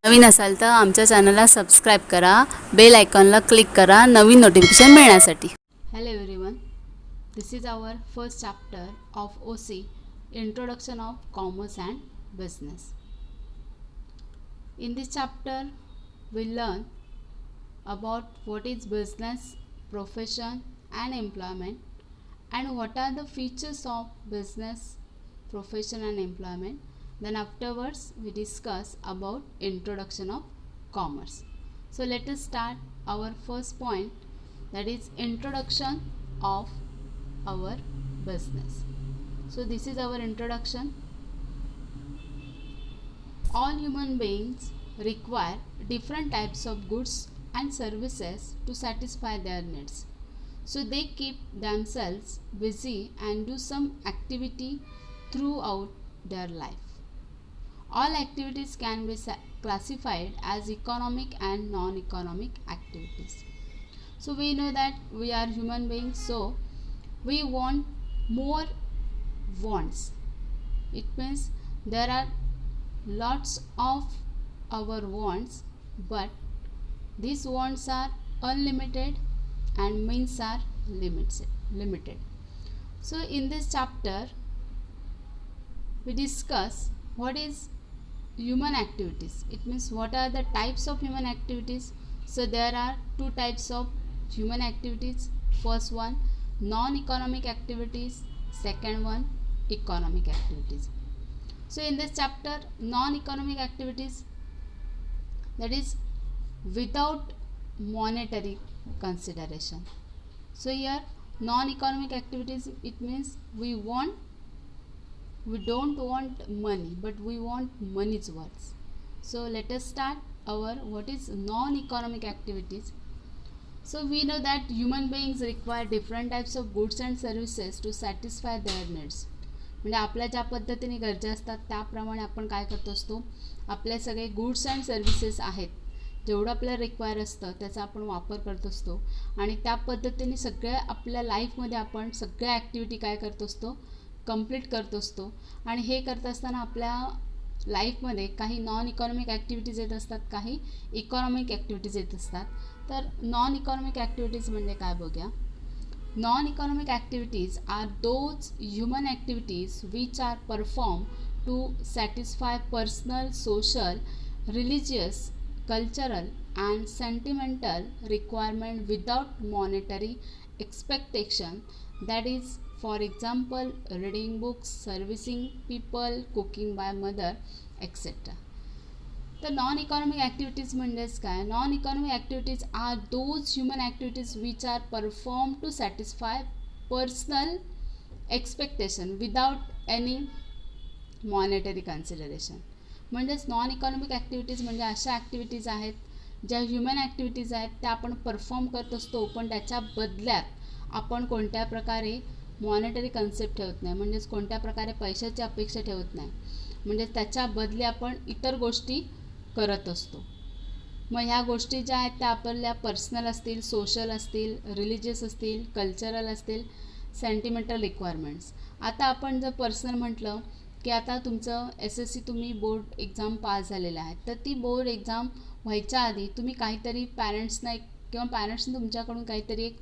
नवीन असाल तर आमच्या चॅनलला सबस्क्राईब करा, बेल आयकॉनला क्लिक करा नवीन नोटिफिकेशन मिळण्यासाठी. Hello everyone, this is our first chapter of OC, Introduction of Commerce and Business. In this chapter, we learn about what is business, profession and employment, and what are the features of business, profession and employment. Then afterwards, we discuss about introduction of commerce. So let us start our first point, that is introduction of our business. So this is our introduction. All human beings require different types of goods and services to satisfy their needs. So they keep themselves busy and do some activity throughout their life. All activities can be classified as economic and non-economic activities. So we know that we are human beings, so we want more wants. It means there are lots of our wants, but these wants are unlimited and means are limited. So in this chapter we discuss what is human activities. It means what are the types of human activities. So there are two types of human activities. First one, non-economic activities. Second one, economic activities. So in this chapter, non-economic activities, that is without monetary consideration. So here non-economic activities, it means we don't want money, but we want money's worth. So let us start our what is non-economic activities. So we know that human beings require different types of goods and services to satisfy their needs. म्हणजे आपल्या ज्या पद्धतीने गरजा असतात त्याप्रमाणे आपण काय करतो असतो, आपले सगळे गुड्स अँड सर्व्हिसेस आहेत, जेवढं आपल्याला रिक्वायर असतं त्याचा आपण वापर करत असतो आणि त्या पद्धतीने सगळ्या आपल्या लाईफमध्ये आपण सगळ्या ॲक्टिव्हिटी काय करत असतो, कंप्लीट करत असतो. आणि हे करत असताना आपल्या लाईफमध्ये काही नॉन इकॉनॉमिक ॲक्टिव्हिटीज येत असतात, काही इकॉनॉमिक ॲक्टिव्हिटीज येत असतात. तर नॉन इकॉनॉमिक ॲक्टिव्हिटीज म्हणजे काय बघूया. Non economic activities are those human activities which are perform to satisfy personal, social, religious, cultural and sentimental requirement without monetary expectation. That is, for example, reading books, servicing people, cooking by mother, etc. तर non economic activities म्हणजेच काय. Non economic activities are those human activities which are perform to satisfy personal expectation without any monetary consideration. म्हणजेच non economic activities म्हणजे अशा activities आहेत ज्या human activities आहेत त्या आपण परफॉर्म करत असतो, पण त्याच्या बदल्यात आपण कोणत्या प्रकारे मॉनेटरी कन्सेप्ट ठेवत नाही, म्हणजेच कोणत्या प्रकारे पैशाची अपेक्षा ठेवत नाही, म्हणजेच त्याच्या बदली आपण इतर गोष्टी करत असतो. मग ह्या गोष्टी ज्या आहेत त्या आपल्या पर्सनल असतील, सोशल असतील, रिलिजियस असतील, कल्चरल असतील, सेंटिमेंटल रिक्वायरमेंट्स. आता आपण जर पर्सनल म्हटलं की आता तुमचं SSC तुम्ही बोर्ड एक्झाम पास झालेलं आहे, तर ती बोर्ड एक्झाम व्हायच्या आधी तुम्ही काहीतरी पॅरेंट्सना किंवा पॅरेंट्सने तुमच्याकडून काहीतरी एक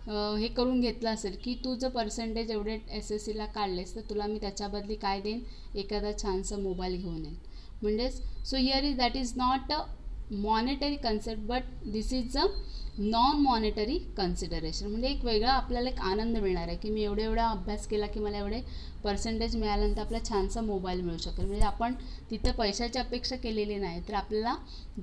हे करून घेतलं असेल की तू जर पर्सेंटेज एवढे SSCला काढलेस तर तुला मी त्याच्याबदली काय देईन, एखादा छानसा मोबाईल घेऊन येईन. म्हणजेच so here is that is not a monetary concept, but this is a non monetary consideration. म्हणजे एक वेगळा आपल्याला एक आनंद मिळणार आहे की मी एवढा अभ्यास केला की मला एवढे पर्सेंटेज मिळाल्यानंतर आपला छानसा मोबाईल मिळू शकेल. म्हणजे आपण तिथं पैशाची अपेक्षा केलेली नाही, तर आपल्याला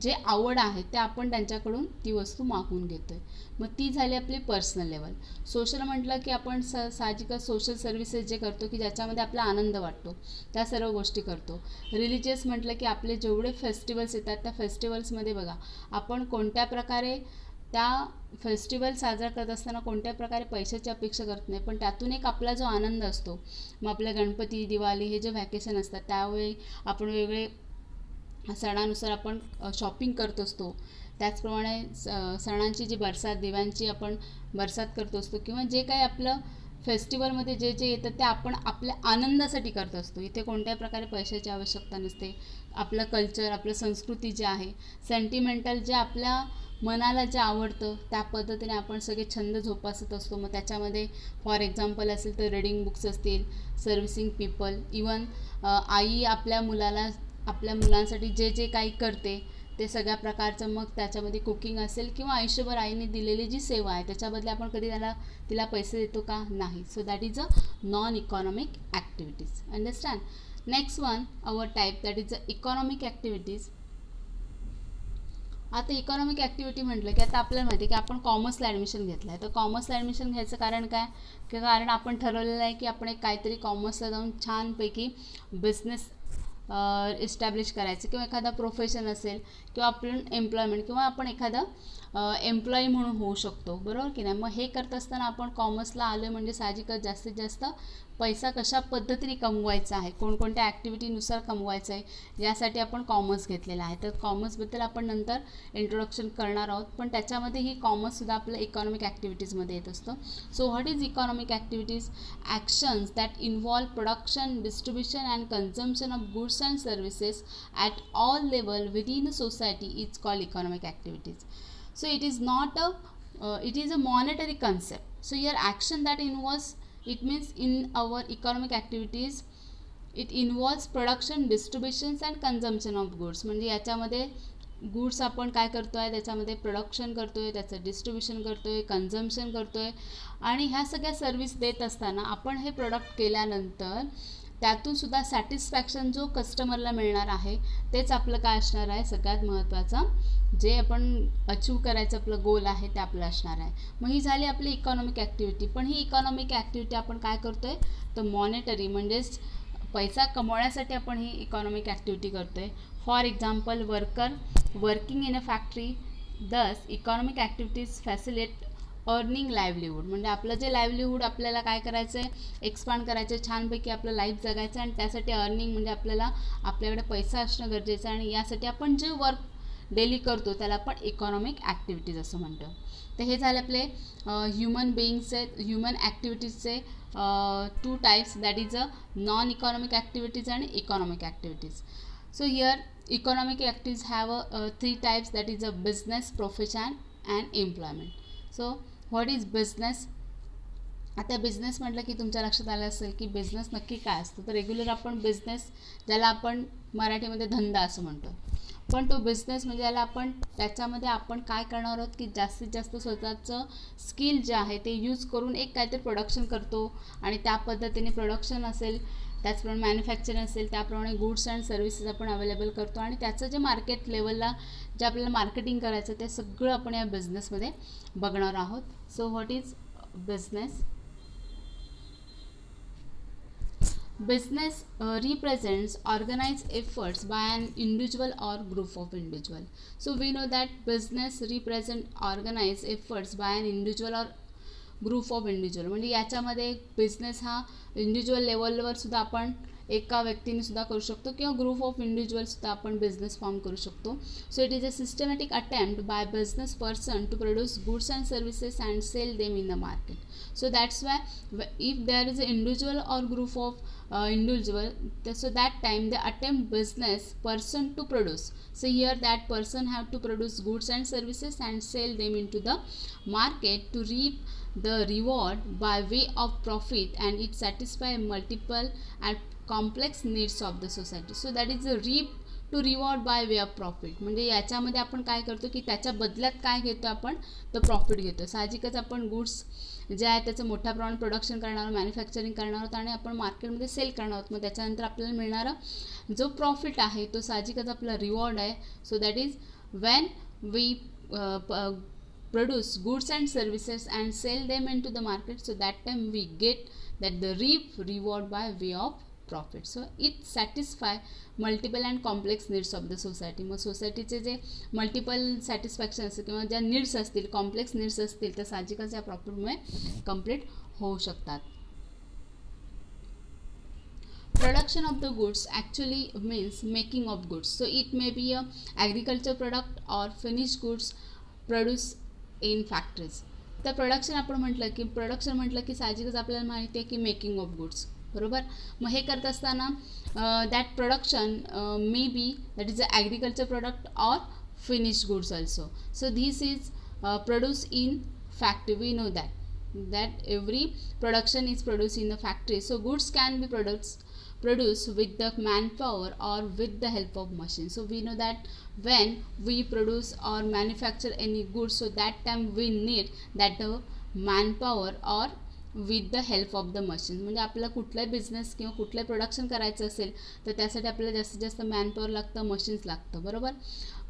जे आवड आहे ते आपण त्यांच्याकडून ती वस्तू मागून घेतो आहे. मग ती झाली आपली पर्सनल लेवल. सोशल म्हटलं की आपण साहजिकच सोशल सर्व्हिसेस जे करतो की ज्याच्यामध्ये आपला आनंद वाटतो त्या सर्व गोष्टी करतो. रिलिजियस म्हटलं की आपले जेवढे फेस्टिवल्स येतात त्या फेस्टिवल्समध्ये बघा आपण कोणत्या प्रकारे त्या फेस्टिवल साजरा करत असताना कोणत्या प्रकारे पैशाची अपेक्षा करत नाही, पण त्यातून एक आपला जो आनंद असतो. मग आपल्या गणपती, दिवाळी हे जे व्हॅकेशन असतात त्यावेळी आपण वेगळे सणानुसार आपण शॉपिंग करत असतो. त्याचप्रमाणे सणांची जी बरसात, दिव्यांची आपण बरसात करत असतो, किंवा जे काही आपलं फेस्टिवलमध्ये जे जे येतं ते आपण आपल्या आनंदासाठी करत असतो. इथे कोणत्याही प्रकारे पैशाची आवश्यकता नसते. आपलं कल्चर, आपलं संस्कृती जे आहे, सेंटिमेंटल जे आपल्या मनाला जे आवडतं त्या पद्धतीने आपण सगळे छंद जोपासत असतो. मग त्याच्यामध्ये फॉर एक्झाम्पल असेल तर रीडिंग बुक्स असतील, सर्व्हिसिंग पीपल, इवन आई आपल्या मुलांसाठी जे जे काही करते ते सगळ्या प्रकारचं, मग त्याच्यामध्ये कुकिंग असेल किंवा आयुष्यभर आईने दिलेली जी सेवा आहे त्याच्याबदले आपण कधी तिला पैसे देतो का? नाही. So that is a non economic activities. Understand. Next one our type that is a economic activities. आता इकॉनॉमिक ॲक्टिव्हिटी म्हटलं की आता आपल्याला माहिती आहे की आपण कॉमर्सला ॲडमिशन घेतलं आहे. तर कॉमर्सला ॲडमिशन घ्यायचं कारण काय? की कारण आपण ठरवलेलं आहे की आपण एक काहीतरी कॉमर्सला जाऊन छानपैकी बिझनेस इस्टॅब्लिश करायचं, किंवा एखादा प्रोफेशन असेल किंवा आपण एम्प्लॉयमेंट किंवा आपण एखादा एम्प्लॉई म्हणून होऊ शकतो, बरोबर की नाही. मग हे करत असताना आपण कॉमर्सला आलो म्हणजे साहजिकच जास्तीत जास्त पैसा कशा पद्धतीने कमवायचा आहे, कोणकोणत्या ॲक्टिव्हिटीनुसार कमवायचं आहे, यासाठी आपण कॉमर्स घेतलेला आहे. तर कॉमर्सबद्दल आपण नंतर इंट्रोडक्शन करणार आहोत, पण त्याच्यामध्ये ही कॉमर्ससुद्धा आपल्या इकॉनॉमिक ॲक्टिव्हिटीजमध्ये येत असतो. So what is economic activities? Actions that involve production, distribution and consumption of goods and services at all level within a society is called economic activities. So it is not it is a monetary concept. So here action that involves, it means in our economic activities it involves production, distributions and consumption of goods. म्हणजे याच्यामध्ये goods आपण काय करतो आहे, त्याच्यामध्ये production करतो आहे, त्याचं डिस्ट्रीब्युशन करतो आहे, कन्झम्पशन करतो आहे, आणि ह्या सगळ्या सर्विस देत असताना आपण हे प्रोडक्ट केल्यानंतर त्यातूनसुद्धा सॅटिस्फॅक्शन जो कस्टमरला मिळणार आहे तेच आपलं काय असणार आहे, सगळ्यात महत्त्वाचं जे आपण अचीव करायचं आपलं गोल आहे ते आपलं असणार आहे. मग ही झाली आपली इकॉनॉमिक ॲक्टिव्हिटी. पण ही इकॉनॉमिक ॲक्टिव्हिटी आपण काय करतो आहे, तर मॉनेटरी म्हणजेच पैसा कमवण्यासाठी आपण ही इकॉनॉमिक ॲक्टिव्हिटी करतो आहे. For example working in a factory. Thus economic activities facilitate earning livelihood. म्हणजे आपलं जे लाईव्हलीहूड आपल्याला काय करायचं आहे, एक्सपांड करायचं आहे, छानपैकी आपलं लाईफ जगायचं आहे, आणि त्यासाठी अर्निंग म्हणजे आपल्याकडे पैसा असणं गरजेचं आहे, आणि यासाठी आपण जे वर्क डेली करतो त्याला आपण इकॉनॉमिक ॲक्टिव्हिटीज असं म्हणतो. तर हे झाले आपले ह्युमन ॲक्टिव्हिटीजचे 2 types, that is a non economic activities आणि economic activities. So here economic activities have 3 types, that is a business, profession and employment. So what is business? आता बिझनेस म्हटलं की तुमच्या लक्षात आलं असेल की बिझनेस नक्की काय असतं. तर रेग्युलर आपण बिझनेस, ज्याला आपण मराठीमध्ये धंदा असं म्हणतो, पण तो बिझनेस म्हणजे याला आपण त्याच्यामध्ये आपण काय करणार आहोत की जास्तीत जास्त स्वतःचं स्किल जे आहे ते यूज करून एक काहीतरी प्रोडक्शन करतो, आणि त्या पद्धतीने प्रोडक्शन असेल, त्याचप्रमाणे मॅन्युफॅक्चरिंग असेल, त्याप्रमाणे गुड्स अँड सर्व्हिसेस आपण अवेलेबल करतो, आणि त्याचं जे मार्केट लेवलला जे आपल्याला मार्केटिंग करायचं ते सगळं आपण या बिझनेसमध्ये बघणार आहोत. So what is business? Business represents organized efforts by an individual or group of individual. So we know that business represent organized efforts by an individual or group of individual. म्हणजे याच्यामध्ये बिझनेस हा individual लेवलवर सुद्धा आपण एका व्यक्तीने सुद्धा करू शकतो, किंवा ग्रुप ऑफ इंडिव्हिज्युअलसुद्धा आपण बिझनेस फॉर्म करू शकतो. So it is a systematic attempt by business person to produce goods and services and sell them in the market. So that's why if there is an individual or group of individual, so that time they attempt business person to produce. So here that person have to produce goods and services and sell them into the market to reap the reward by way of profit, and it satisfy multiple and complex needs of the society. So that is a reap to reward by way of profit. म्हणजे याच्यामध्ये आपण काय करतो की त्याच्या बदल्यात काय घेतो आपण, तर प्रॉफिट घेतो. साहजिकच आपण गुड्स जे आहे त्याचं मोठ्या प्रमाणात प्रोडक्शन करणार आहोत, मॅन्युफॅक्चरिंग करणार आहोत, आणि आपण मार्केटमध्ये सेल करणार आहोत. मग त्याच्यानंतर आपल्याला मिळणारा जो प्रॉफिट आहे तो साहजिकच आपला रिवॉर्ड आहे. So that is when we produce goods and services and sell them into the market, so that time we get that the reward by way of profit. So it satisfy multiple and complex needs of the society. मग सोसायटीचे जे multiple satisfaction असतील किंवा ज्या needs असतील, complex needs असतील, तर साहजिकच या प्रॉफिटमुळे कंप्लीट होऊ शकतात. Production of the goods actually means making of goods. So it may be a agriculture product or finished goods produced in factories. तर प्रोडक्शन आपण म्हटलं की साहजिकच आपल्याला माहिती आहे की मेकिंग ऑफ गुड्स, बरोबर. मग हे करत असताना that production may be that is a agriculture product or finished goods also. So this is produced in factory. We know that every production is produced in the factory. So goods can be produced with the manpower or with the help of machine. So we know that when we produce or manufacture any goods, so that time we need that manpower or with the help of the machine. म्हणजे आपल्याला कुठलाही business किंवा कुठलंही production करायचं असेल तर त्यासाठी आपल्याला जास्तीत जास्त मॅनपॉवर लागतं, मशीन्स लागतं, बरोबर.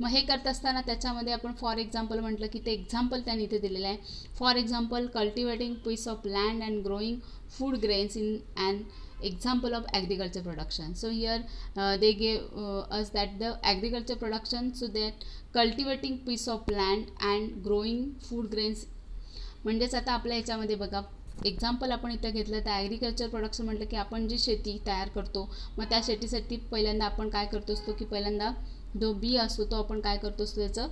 मग हे करत असताना त्याच्यामध्ये आपण फॉर एक्झाम्पल म्हटलं की ते एक्झाम्पल त्यांनी इथे दिलेलं आहे. For example cultivating piece of land and growing food grains in and example of agriculture production. So here they gave us that the agriculture production, so that cultivating piece of land and growing food grains. म्हणजेच आता आपल्या ह्याच्यामध्ये बघा example आपण इथं घेतलं तर agriculture production म्हटलं की आपण जी शेती तयार करतो, मग त्या शेतीसाठी पहिल्यांदा आपण काय करतो असतो की पहिल्यांदा जो बी असतो तो आपण काय करतो असतो त्याचं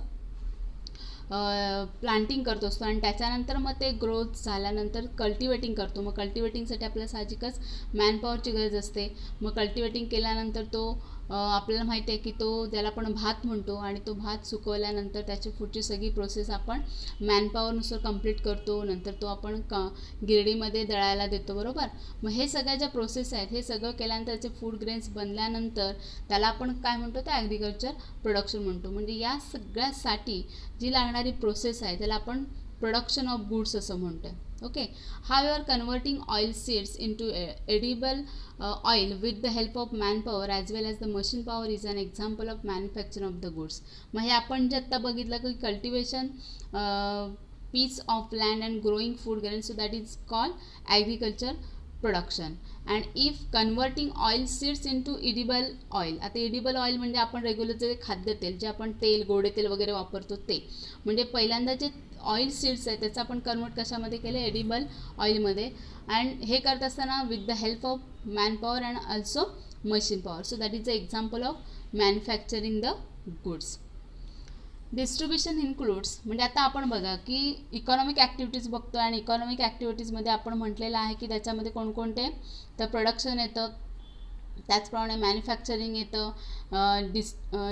प्लांटिंग करतो असतो आणि त्याच्यानंतर मग ते ग्रोथ झाल्यानंतर कल्टिवेटिंग करतो. मग कल्टिवेटिंगसाठी आपल्याला साहजिकच मॅनपॉवरची गरज असते. मग कल्टिवेटिंग केल्यानंतर तो आपल्याला माहिती आहे की तो ज्याला आपण भात म्हणतो आणि तो भात सुकवल्यानंतर त्याची पुढची सगळी प्रोसेस आपण मॅनपॉवरनुसार कंप्लीट करतो. नंतर तो आपण गिरडीमध्ये दळायला देतो, बरोबर. मग हे सगळ्या ज्या प्रोसेस आहेत हे सगळं केल्यानंतर त्याचे फूड ग्रेन्स बनल्यानंतर त्याला आपण काय म्हणतो तर ॲग्रिकल्चर प्रोडक्शन म्हणतो. म्हणजे या सगळ्यासाठी जी लागणारी प्रोसेस आहे त्याला आपण प्रोडक्शन ऑफ गुड्स असं म्हणतो. Okay. However converting oil seeds into edible oil with the help of manpower as well as the machine power is an example of manufacture of the goods. मग हे आपण जे आत्ता बघितलं की cultivation piece of land and growing food grains, so that is called agriculture production. And if converting oil seeds into edible oil, आता edible oil म्हणजे आपण रेग्युलर जे खाद्यतेल जे आपण तेल गोडे तेल वगैरे वापरतो ते, म्हणजे पहिल्यांदा जे ऑइल सीड्स आहे त्याचं आपण कन्वर्ट कशामध्ये केलं एडिबल ऑइलमध्ये. अँड हे करत असताना with the help of manpower and also machine power. So that is the example of manufacturing the goods. Distribution includes म्हणजे आता आपण बघा की इकॉनॉमिक ॲक्टिव्हिटीज बघतो आणि इकॉनॉमिक ॲक्टिव्हिटीजमध्ये आपण म्हटलेलं आहे की त्याच्यामध्ये कोणकोणते तर प्रोडक्शन येतं, त्याचप्रमाणे मॅन्युफॅक्चरिंग येतं,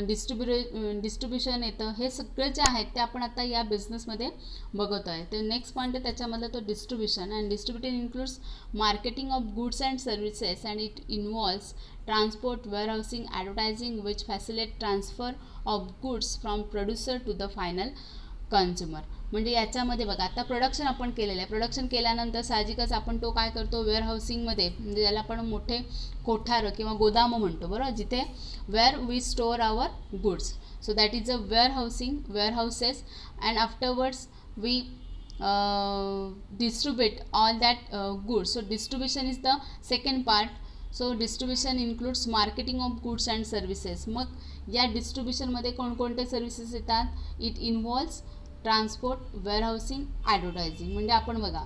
डिस्ट्रीब्युशन येतं. हे सगळे जे आहेत ते आपण आता या बिझनेसमध्ये बघत आहे. तर नेक्स्ट पॉईंट आहे त्याच्यामधला तो distribution. And distribution includes marketing of goods and services and it involves transport, warehousing, advertising which facilitate transfer of goods from producer to the final consumer. म्हणजे याच्यामध्ये बघा आता प्रोडक्शन आपण केलेलं आहे. प्रोडक्शन केल्यानंतर साहजिकच आपण तो काय करतो वेअरहाऊसिंगमध्ये, म्हणजे ज्याला आपण मोठे कोठारं किंवा गोदामं म्हणतो, बरोबर, जिथे where we store our goods. So that is a warehouses and afterwards we distribute all that goods. So distribution is the second part. So distribution includes marketing of goods and services. मग या डिस्ट्रीब्युशनमध्ये कोणकोणते services येतात? It involves transport, warehousing, advertising. म्हणजे आपण बघा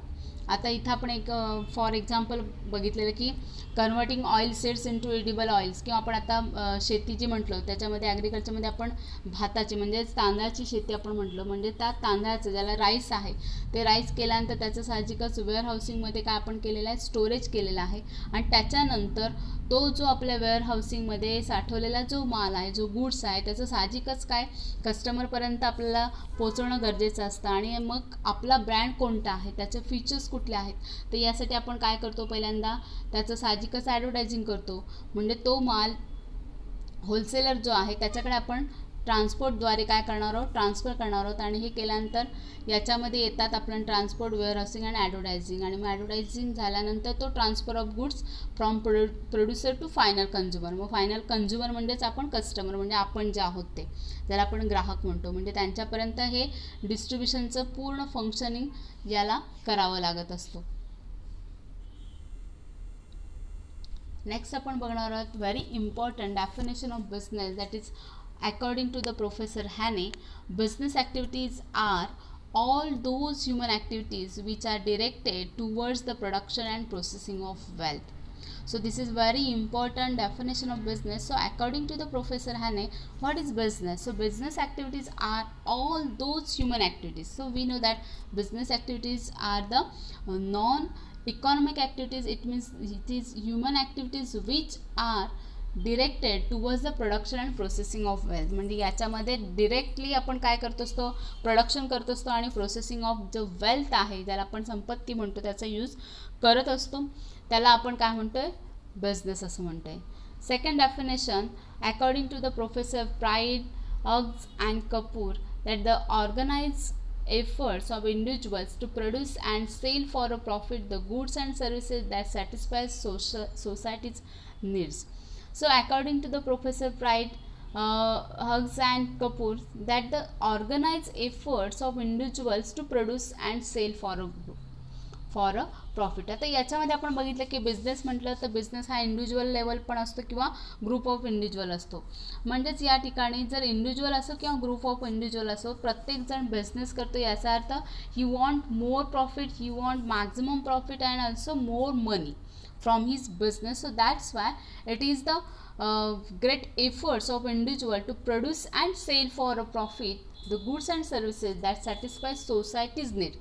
आता इथं आपण एक फॉर एक्झाम्पल बघितलेलं की converting oil seeds into edible oils, किंवा आपण आता शेती जी म्हटलं त्याच्यामध्ये ॲग्रिकल्चरमध्ये आपण भाताची म्हणजेच तांदळाची शेती आपण म्हटलं, म्हणजे त्या तांदळाचं ज्याला राईस आहे ते राईस केल्यानंतर त्याचं साहजिकच वेअरहाऊसिंगमध्ये काय आपण केलेलं आहे स्टोरेज केलेलं आहे. आणि त्याच्यानंतर तो जो आपल्या वेअरहाऊसिंगमध्ये साठवलेला जो माल आहे जो गुड्स आहे त्याचं साहजिकच काय कस्टमरपर्यंत आपल्याला पोचवणं गरजेचं असतं. आणि मग आपला ब्रँड कोणता आहे, त्याचे फीचर्स कुठले आहेत, तर यासाठी आपण काय करतो पहिल्यांदा त्याचं साहजिकच ॲडव्हर्टायझिंग करतो. म्हणजे तो माल होलसेलर जो आहे त्याच्याकडे आपण ट्रान्सपोर्टद्वारे काय करणार आहोत ट्रान्सफर करणार आहोत. आणि हे केल्यानंतर याच्यामध्ये येतात आपण ट्रान्सपोर्ट, वेअरहाऊसिंग आणि ॲडव्हर्टायझिंग. आणि मग ॲडव्हर्टायझिंग झाल्यानंतर तो transfer of goods from producer to final consumer. मग फायनल कन्झ्युमर म्हणजेच आपण कस्टमर, म्हणजे आपण जे आहोत ते ज्याला आपण ग्राहक म्हणतो, म्हणजे त्यांच्यापर्यंत हे डिस्ट्रीब्युशनचं पूर्ण फंक्शनिंग याला करावं लागत असतो. नेक्स्ट आपण बघणार आहोत very important definition of business. That is according to the Professor Hane, business activities are all those human activities which are directed towards the production and processing of wealth. So this is very important definition of business. So according to the Professor Hane, what is business? So business activities are all those human activities. So we know that business activities are the non-economic activities. It means it is human activities which are directed towards the production and processing of wealth. म्हणजे याच्यामध्ये directly आपण काय करत असतो, production करत असतो आणि processing of जो वेल्थ आहे ज्याला आपण संपत्ती म्हणतो त्याचा यूज करत असतो, त्याला आपण काय म्हणतोय, बिझनेस असं म्हणतोय. Second definition according to the professor Pride, Hughes and Kapoor that the organise efforts of individuals to produce and sell for a profit the goods and services that satisfies society's needs. So according to the Professor Pride, Hughes and Kapoor, that the organized efforts of individuals to produce and sell for a profit. आता याच्यामध्ये आपण बघितलं की business म्हटलं तर business हा individual level पण असतो किंवा ग्रुप ऑफ इंडिव्हिज्युअल असतो. म्हणजेच या ठिकाणी जर इंडिव्हिज्युअल असो किंवा ग्रुप ऑफ इंडिव्हिज्युअल असो, प्रत्येकजण बिझनेस करतो. याचा अर्थ he want more profit, he want maximum profit and also more money from his business. So that's why it is the great efforts of individual to produce and sell for a profit the goods and services that satisfy society's need.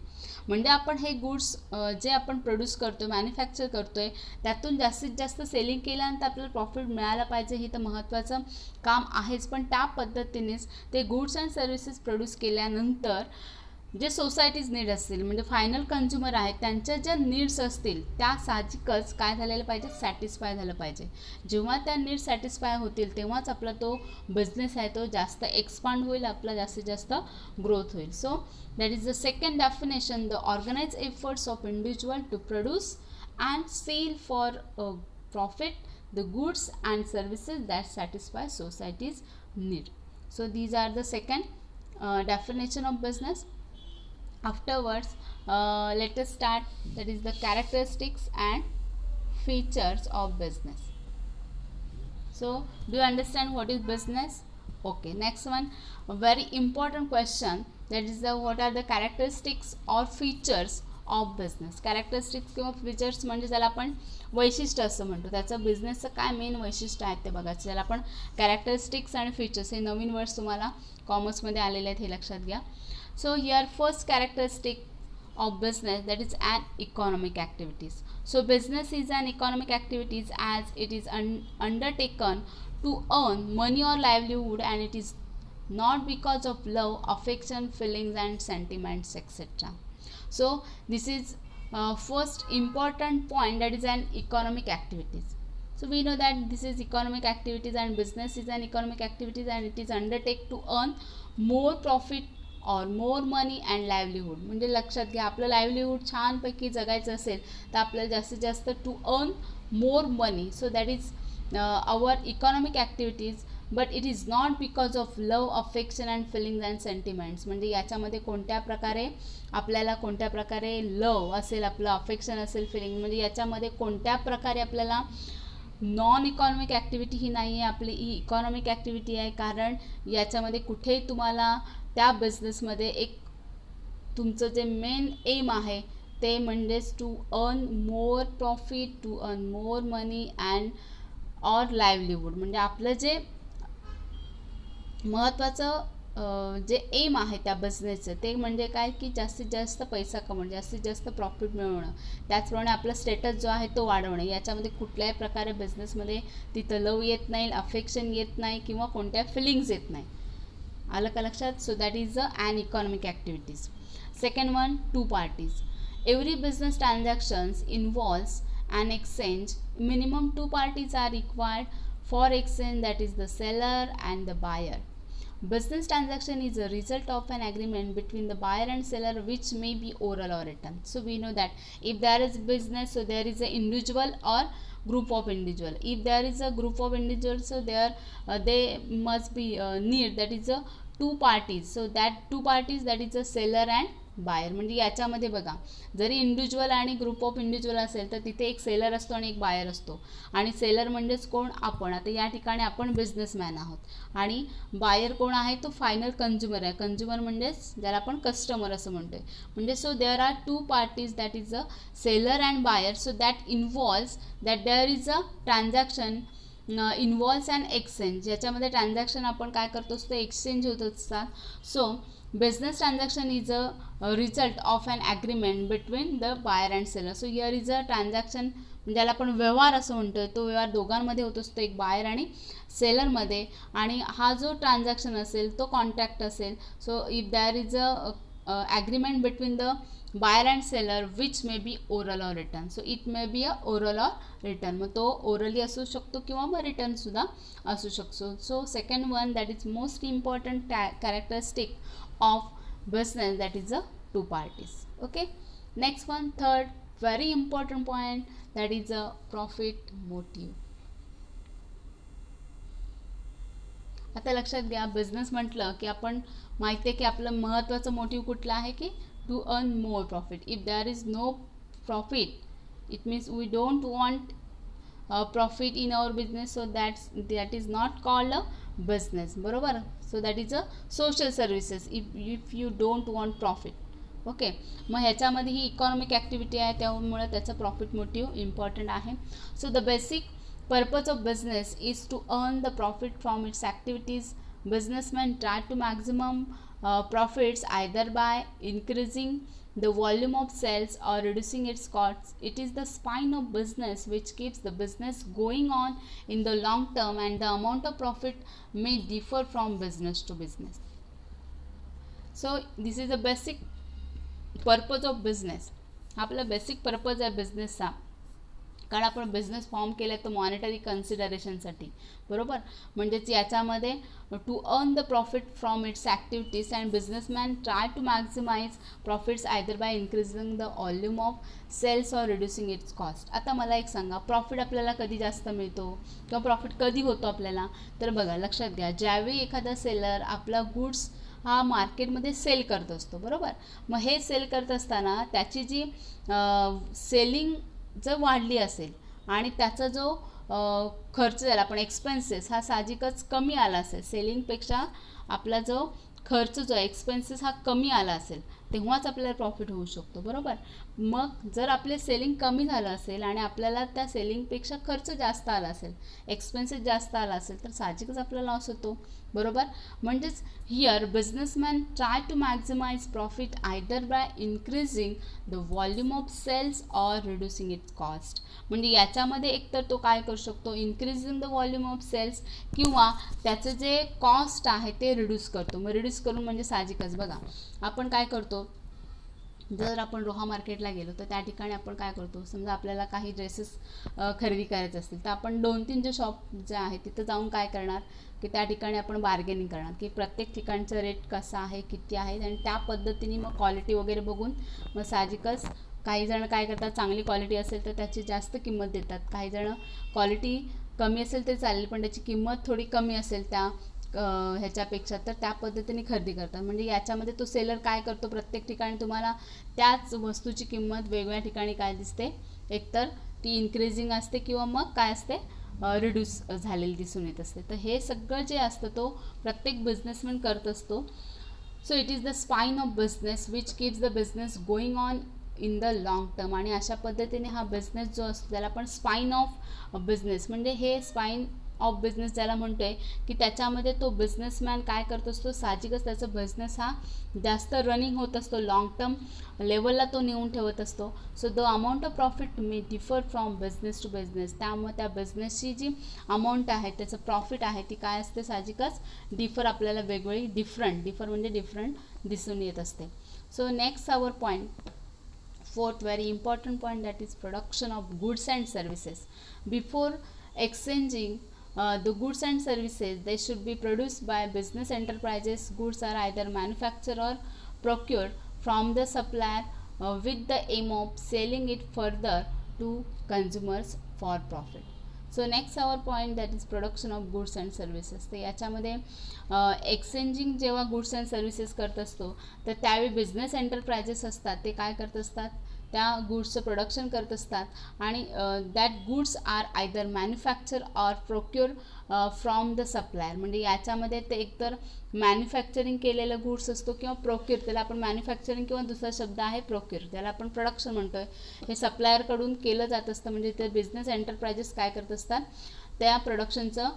म्हणजे आपण हे goods जे आपण produce करतो, manufacture करतोय, त्यातून जास्तीत जास्त सेलिंग केल्यानंतर आपल्याला प्रॉफिट मिळायला पाहिजे, हे तर महत्त्वाचं काम आहेच. पण त्या पद्धतीनेच ते गुड्स अँड सर्व्हिसेस प्रोड्यूस केल्यानंतर जे सोसायटीज नीड असतील, म्हणजे फायनल कन्झ्युमर आहेत, त्यांच्या ज्या नीड्स असतील त्या साहजिकच काय झालेलं पाहिजे, सॅटिस्फाय झालं पाहिजे. जेव्हा त्या नीड्स सॅटिस्फाय होतील तेव्हाच आपला तो बिझनेस आहे तो जास्त एक्सपांड होईल, आपला जास्तीत जास्त ग्रोथ होईल. So that is the second definition, the organise efforts of individual to produce and sell for profit the goods and services that satisfy societies need. So these are the second definition of business. Afterwards, let us start, that is the characteristics and features of business. So do you understand what is business? Okay, next one, a very important question, that is the what are the characteristics or features of business. Characteristics किंवा features म्हणजे ज्याला आपण वैशिष्ट्य असं म्हणतो, त्याचं बिझनेसचं काय main वैशिष्ट्य आहेत ते बघायचं, ज्याला आपण कॅरेक्टरिस्टिक्स आणि फीचर्स, हे नवीन वर्ड्स तुम्हाला कॉमर्समध्ये आलेले आहेत, हे लक्षात घ्या. So here first characteristic of business, that is an economic activities. So business is an economic activities as it is undertaken to earn money or livelihood, and it is not because of love, affection, feelings and sentiments, etc. So this is first important point, that is an economic activities. So we know that this is economic activities and business is an economic activities and it is undertake to earn more profit और मोर money and livelihood. म्हणजे लक्षात घ्या, आपलं livelihood छानपैकी जगायचं असेल तर आपल्याला जास्तीत जास्त to earn more money. So that is our economic activities, but it is not because of love, affection and feelings and sentiments. म्हणजे याच्यामध्ये कोणत्या प्रकारे आपल्याला कोणत्या प्रकारे लव असेल, आपलं अफेक्शन असेल, फिलिंग, म्हणजे याच्यामध्ये कोणत्या प्रकारे आपल्याला नॉन इकॉनॉमिक ॲक्टिव्हिटी ही नाही आहे, आपली ही इकॉनॉमिक ॲक्टिव्हिटी आहे. कारण याच्यामध्ये कुठेही तुम्हाला त्या बिझनेसमध्ये एक तुमचं जे मेन एम आहे ते म्हणजेच to earn more profit, to earn more money and or livelihood. म्हणजे आपलं जे महत्त्वाचं जे एम आहे त्या बिझनेसचं ते म्हणजे काय की जास्तीत जास्त पैसा कमवणं, जास्तीत जास्त प्रॉफिट मिळवणं, त्याचप्रमाणे आपला स्टेटस जो आहे तो वाढवणं. याच्यामध्ये कुठल्याही प्रकारे बिझनेसमध्ये तिथं लव येत नाही, अफेक्शन येत नाही किंवा कोणत्या फिलिंग्स येत नाही. आलं का लक्षात? So that is an economic activities. Second one, two parties. Every business transactions involves an exchange. Minimum 2 parties are required for exchange, that is the seller and the buyer. Business transaction is a result of an agreement between the buyer and seller which may be oral or written. So we know that if there is business, so there is an individual or group of individual. If there is a group of individuals, so there they must be need, that is a two parties. So that two parties, that is a seller and buyer. म्हणजे याच्यामध्ये बघा, जरी individual आणि group of individual असेल तर तिथे एक seller असतो आणि एक बायर असतो. आणि सेलर म्हणजेच कोण? आपण. आता या ठिकाणी आपण बिझनेसमॅन आहोत आणि बायर कोण आहे? तो फायनल कंझ्युमर आहे. कंझ्युमर म्हणजेच ज्याला आपण कस्टमर असं म्हणतोय. म्हणजे so there are two parties, that is a seller and buyer. So that involves that there is a transaction involves and exchange. याच्यामध्ये ट्रान्झॅक्शन आपण काय करतो असतो? एक्सचेंज होत असतात. So business transaction is a result of an agreement between the buyer and seller. So here is a transaction, ज्याला आपण व्यवहार असं म्हणतो. तो व्यवहार दोघांमध्ये होत असतो, एक बायर आणि सेलरमध्ये. आणि हा जो ट्रान्झॅक्शन असेल तो कॉन्ट्रॅक्ट असेल. So if there is a agreement between the buyer and seller which may be oral or written. So it may be a oral or written. मग तो orally असू शकतो किंवा मग written सुद्धा असू शकतो. So second one, that is most important characteristic of business, that is the two parties. Okay, next one, third very important point, that is a profit motive. आता लक्षात घ्या, बिझनेस म्हटलं की आपण माहिती आहे की आपलं महत्त्वाचं मोटिव्ह कुठलं आहे की to earn more profit. If there is no profit, it means we don't want profit in our business, so that is not called a business. बरोबर. So that is a social services if you don't want profit. Okay, मग ह्याच्यामध्ये ही economic activity आहे, त्यामुळे त्याचा profit motive important आहे. So the basic purpose of business is to earn the profit from its activities. Businessmen try to maximum profits either by increasing the volume of sales or reducing its costs. It is the spine of business which keeps the business going on in the long term, and the amount of profit may differ from business to business. So this is the basic purpose of business. आपला basic purpose आहे बिझनेसचा, कारण आपण business form केला आहे तो monetary कन्सिडरेशनसाठी. बरोबर. म्हणजेच याच्यामध्ये to earn the profit from its activities and businessman try to maximise profits either by increasing the volume of sales or reducing its cost. आता मला एक सांगा, प्रॉफिट आपल्याला कधी जास्त मिळतो किंवा प्रॉफिट कधी होतो आपल्याला? तर बघा, लक्षात घ्या, ज्यावेळी एखादा सेलर आपला गुड्स हा मार्केटमध्ये सेल करत असतो. बरोबर. मग हे सेल करत असताना त्याची जी सेलिंग जर वाढली असेल आणि त्याचा जो खर्च झाला, आपण एक्सपेन्सेस हा साहजिकच कमी आला असेल, सेलिंगपेक्षा आपला जो खर्च जो एक्सपेन्सेस हा कमी आला असेल, तेव्हाच आपल्याला प्रॉफिट होऊ शकतो. बरोबर. मग जर आपले सेलिंग कमी झालं असेल आणि आपल्याला त्या सेलिंगपेक्षा खर्च जास्त आला असेल, एक्सपेन्सेस जास्त आला असेल, तर साहजिकच आपल्याला लॉस होतो. बरोबर. म्हणजेच here businessman try to maximise profit either by increasing the volume of sales or reducing its cost. म्हणजे याच्यामध्ये एकतर तो काय करू शकतो, increasing the volume of sales, किंवा त्याचं जे कॉस्ट आहे ते रिड्यूस करतो. मग रिड्यूस करून म्हणजे साहजिकच बघा, आपण काय करतो, जर आपण रोहा मार्केटला गेलो तर त्या ठिकाणी आपण काय करतो, समजा आपल्याला काही ड्रेसेस खरेदी करायचे असतील तर आपण 2-3 जे शॉप जे आहे तिथं जाऊन काय करणार की त्या ठिकाणी आपण बार्गेनिंग करणार की प्रत्येक ठिकाणचं रेट कसा आहे, किती आहे, आणि त्या पद्धतीने मग क्वालिटी वगैरे बघून मग साहजिकच काही जण काय करतात, चांगली क्वालिटी असेल तर त्याची जास्त किंमत देतात, काही जण क्वालिटी कमी असेल ते चालेल पण त्याची किंमत थोडी कमी असेल त्या ह्याच्यापेक्षा, तर त्या पद्धतीने खरेदी करतात. म्हणजे याच्यामध्ये तो सेलर काय करतो, प्रत्येक ठिकाणी तुम्हाला त्याच वस्तूची किंमत वेगवेगळ्या ठिकाणी काय दिसते, एकतर ती इन्क्रीजिंग असते किंवा मग काय असते, रिड्यूस झालेली दिसून येत असते. तर हे सगळं जे असतं तो प्रत्येक बिझनेसमॅन करत असतो. So it is the spine of business which keeps the business going on in the long term. आणि अशा पद्धतीने हा बिझनेस जो असतो त्याला आपण स्पाइन ऑफ बिझनेस, म्हणजे हे स्पाइन ऑफ बिझनेस ज्याला म्हणतो आहे की त्याच्यामध्ये तो बिझनेसमॅन काय करत असतो, साहजिकच त्याचा बिझनेस हा जास्त रनिंग होत असतो, लाँग टर्म लेवलला तो नेऊन ठेवत असतो. So the amount of profit may differ from business to business. त्यामुळे त्या बिझनेसची जी अमाऊंट आहे, त्याचं प्रॉफिट आहे, ती काय असते, साहजिकच डिफर आपल्याला वेगवेगळी डिफरंट म्हणजे डिफरंट दिसून येत असते. So next our point, fourth very important point, that is production of goods and services. Before exchanging the goods and services, they should be produced by business enterprises. Goods are either manufactured or procured from the supplier with the aim of selling it further to consumers for profit. So next our point that is production of goods and services. तर याच्यामध्ये exchanging जेव्हा goods and services करत असतो तर त्यावेळी business enterprises असतात ते काय करत असतात, त्या गुड्सचं प्रोडक्शन करत असतात आणि that goods are either manufacture or procure from the supplier. म्हणजे याच्यामध्ये ते एकतर मॅन्युफॅक्चरिंग केलेलं गुड्स असतो किंवा प्रोक्युअर, त्याला आपण मॅन्युफॅक्चरिंग किंवा दुसरा शब्द आहे प्रोक्युअर, त्याला आपण प्रोडक्शन म्हणतोय. हे सप्लायरकडून केलं जात असतं. म्हणजे ते बिझनेस एंटरप्राइजेस काय करत असतात, त्या प्रोडक्टचं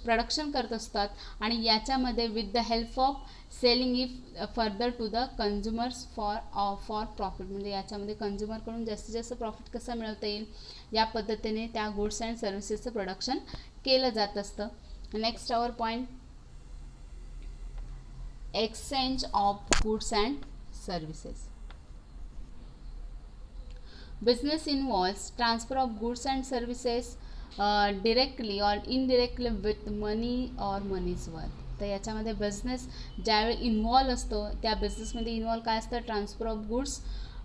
प्रोडक्शन करत असतात आणि याच्यामध्ये with the help of selling if further to the consumers for profit. म्हणजे याच्यामध्ये कन्झ्युमरकडून जास्तीत जास्त प्रॉफिट कसा मिळवता येईल या पद्धतीने त्या गुड्स अँड सर्व्हिसेसचं प्रोडक्शन केलं जात असतं. Next our point exchange of goods and services. Business involves transfer of goods and services directly or indirectly with money or money's worth. तर याच्यामध्ये बिझनेस ज्यावेळी इन्व्हॉल्व असतो त्या बिझनेसमध्ये इन्व्हॉल्व काय असतं, transfer of goods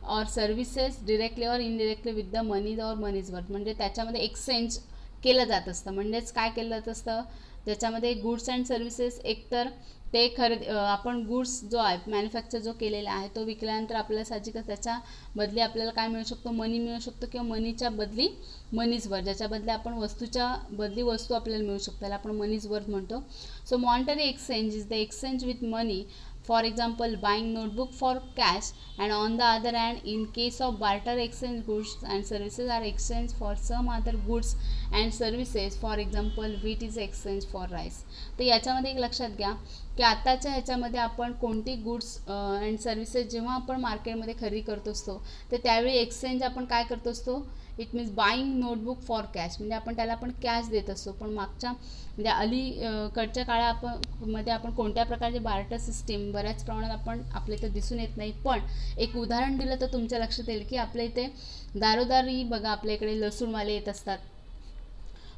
or services directly or indirectly with the money or money's worth. म्हणजे त्याच्यामध्ये एक्सचेंज केलं जात असतं. म्हणजेच काय केलं जात असतं, त्याच्यामध्ये गुड्स अँड सर्व्हिसेस एकतर ते आपण गुड्स जो आहे मॅन्युफॅक्चर जो केलेला आहे तो विकल्यानंतर आपल्याला साहजिकच त्याच्या बदली आपल्याला काय मिळू शकतो, मनी मिळू शकतो किंवा मनीच्या बदली मनीज वर्थ, ज्याच्या बदली आपण वस्तूच्या बदली वस्तू आपल्याला मिळू शकतो, त्याला आपण मनीज वर्थ म्हणतो. So monetary exchange is the exchange with money. For example, buying notebook for cash, and on the other hand, in case of barter exchange, goods and services are exchanged for some other goods and services. For example, wheat is exchanged for rice. तर याच्यामध्ये एक लक्षात घ्या की आताच्या ह्याच्यामध्ये आपण कोणती गुड्स अँड सर्व्हिसेस जेव्हा आपण मार्केटमध्ये खरेदी करतो असतो तर त्यावेळी एक्सचेंज आपण काय करतो असतो, it means buying notebook for cash. म्हणजे आपण त्याला आपण कॅश देत असतो. पण मागच्या म्हणजे अलीकडच्या काळामध्ये आपण कोणत्या प्रकारचे बार्टर सिस्टीम बऱ्याच प्रमाणात आपण आपल्या इथं दिसून येत नाही. पण एक उदाहरण दिलं तर तुमच्या लक्षात येईल की आपल्या इथे दारोदारी बघा आपल्या इकडे लसूणवाले येत असतात,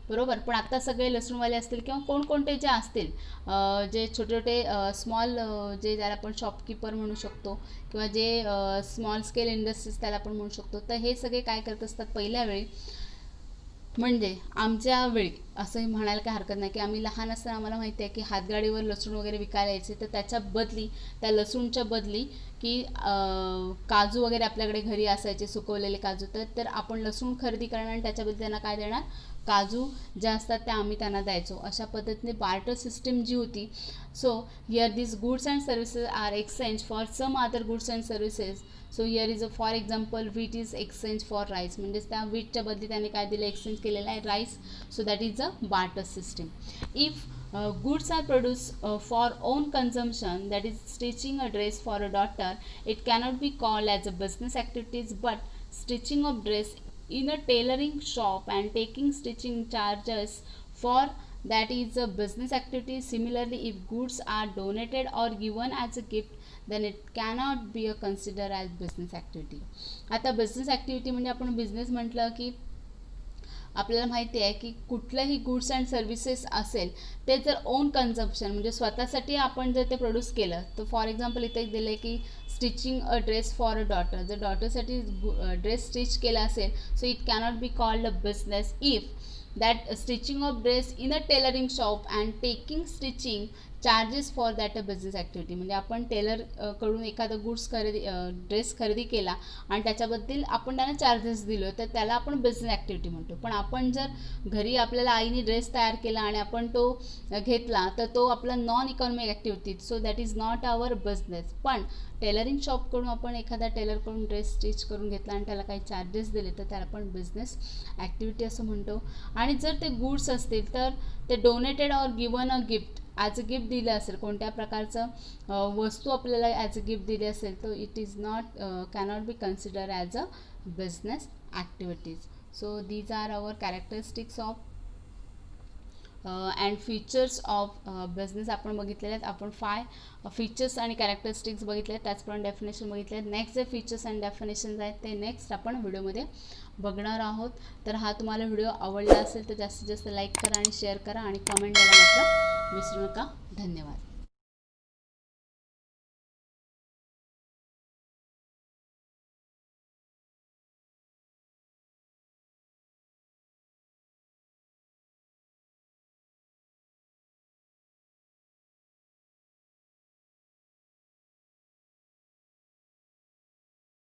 बरोबर. पण आता सगळे लसूणवाले असतील किंवा कोणकोणते जे असतील जे छोटे छोटे स्मॉल जे ज्याला आपण शॉपकीपर म्हणू शकतो किंवा जे स्मॉल स्केल इंडस्ट्रीज त्याला आपण म्हणू शकतो, तर हे सगळे काय करत असतात पहिल्या वेळी, म्हणजे आमच्या वेळी असंही म्हणायला काही हरकत नाही की आम्ही लहान असताना आम्हाला माहिती आहे की हातगाडीवर लसूण वगैरे विकायला यायचे, तर त्याच्या बदली त्या लसूणच्या बदली की काजू वगैरे आपल्याकडे घरी असायचे सुकवलेले काजू, तर आपण लसूण खरेदी करणार आणि त्याच्याबद्दल त्यांना काय देणार, काजू ज्या असतात त्या आम्ही त्यांना द्यायचो. अशा पद्धतीने बार्टर सिस्टीम जी होती. So here this goods and services are exchange for some other goods and services. So here is for example wheat is exchange for rice. म्हणजेच त्या व्हीटच्या बदली त्याने काय दिलं, एक्सचेंज केलेलं आहे rice. So that is a barter system. If goods are produced for own consumption, that is stitching a dress for a daughter, it cannot be called as a business activities, but stitching of dress in a tailoring shop and taking stitching charges for that is a business activity. Similarly, if goods are donated or given as a gift, then it cannot be a considered as business activity. आता business activity म्हणजे आपण business म्हटलं की आपल्याला माहिती आहे की कुठलंही गुड्स अँड सर्व्हिसेस असेल ते जर ओन कन्झम्पशन म्हणजे स्वतःसाठी आपण जर ते प्रोड्यूस केलं, तर फॉर एक्झाम्पल इथे दिलं आहे की stitching a dress for a daughter, जर डॉटरसाठी ड्रेस स्टिच केला असेल, so it cannot be called a business if that stitching of dress in a tailoring shop and taking stitching charges for that a business activity. म्हणजे आपण teller कडून एखादा goods dress खरेदी केला आणि त्याच्याबद्दल आपण त्यांना चार्जेस दिलो, तर त्याला आपण बिझनेस ॲक्टिव्हिटी म्हणतो. पण आपण जर घरी आपल्याला आईने ड्रेस तयार केला आणि आपण तो घेतला तर तो आपला non economic activity, so that is not our business. पण टेलरिंग शॉपकडून आपण एखाद्या टेलरकडून ड्रेस स्टिच करून घेतला आणि त्याला काही चार्जेस दिले तर त्याला आपण बिझनेस ॲक्टिव्हिटी असं म्हणतो. आणि जर ते गुड्स असतील तर ते donated or given a gift, as a gift दिलं असेल, कोणत्या प्रकारचं वस्तू आपल्याला ॲज अ गिफ्ट दिली असेल, तर it is not cannot be consider as a business activities. So these are our characteristics of and features of business आपण बघितलेले आहेत. आपण 5 फीचर्स आणि कॅरेक्टरिस्टिक्स बघितले आहेत, त्याचप्रमाणे डेफिनेशन बघितले आहेत. नेक्स्ट जे फीचर्स अँड डेफिनेशन्स आहेत ते नेक्स्ट आपण व्हिडिओमध्ये बघणार आहोत. तर हा तुम्हाला व्हिडिओ आवडला असेल तर जास्तीत जास्त लाईक करा आणि शेअर करा आणि कमेंट द्यायला मात्र विसरू नका. धन्यवाद.